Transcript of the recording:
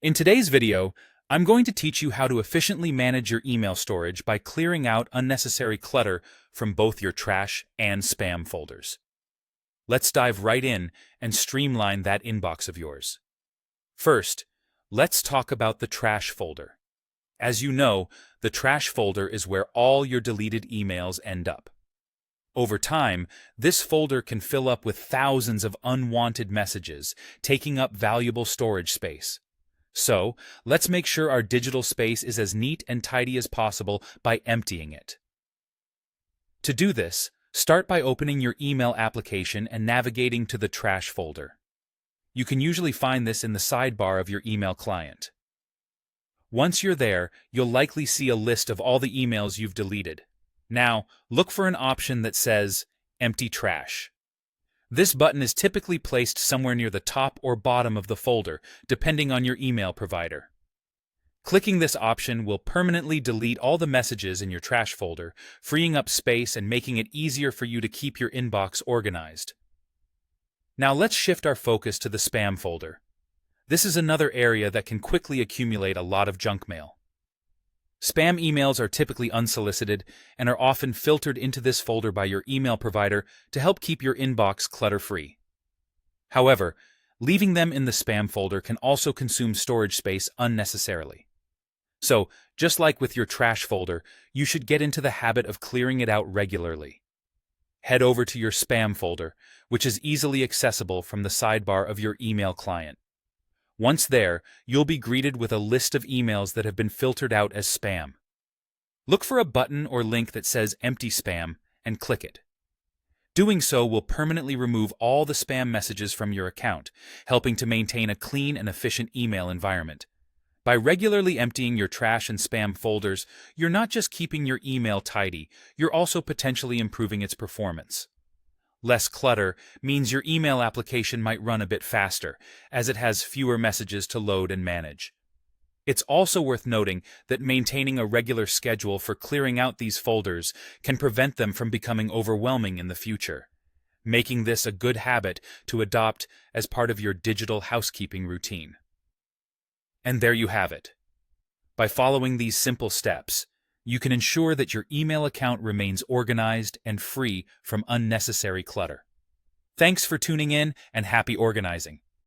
In today's video, I'm going to teach you how to efficiently manage your email storage by clearing out unnecessary clutter from both your trash and spam folders. Let's dive right in and streamline that inbox of yours. First, let's talk about the trash folder. As you know, the trash folder is where all your deleted emails end up. Over time, this folder can fill up with thousands of unwanted messages, taking up valuable storage space. So, let's make sure our digital space is as neat and tidy as possible by emptying it. To do this, start by opening your email application and navigating to the trash folder. You can usually find this in the sidebar of your email client. Once you're there, you'll likely see a list of all the emails you've deleted. Now, look for an option that says Empty Trash. This button is typically placed somewhere near the top or bottom of the folder, depending on your email provider. Clicking this option will permanently delete all the messages in your trash folder, freeing up space and making it easier for you to keep your inbox organized. Now let's shift our focus to the spam folder. This is another area that can quickly accumulate a lot of junk mail. Spam emails are typically unsolicited and are often filtered into this folder by your email provider to help keep your inbox clutter-free. However, leaving them in the spam folder can also consume storage space unnecessarily. So, just like with your trash folder, you should get into the habit of clearing it out regularly. Head over to your spam folder, which is easily accessible from the sidebar of your email client. Once there, you'll be greeted with a list of emails that have been filtered out as spam. Look for a button or link that says Empty Spam and click it. Doing so will permanently remove all the spam messages from your account, helping to maintain a clean and efficient email environment. By regularly emptying your trash and spam folders, you're not just keeping your email tidy, you're also potentially improving its performance. Less clutter means your email application might run a bit faster, as it has fewer messages to load and manage. It's also worth noting that maintaining a regular schedule for clearing out these folders can prevent them from becoming overwhelming in the future, making this a good habit to adopt as part of your digital housekeeping routine. And there you have it. By following these simple steps, you can ensure that your email account remains organized and free from unnecessary clutter. Thanks for tuning in and happy organizing.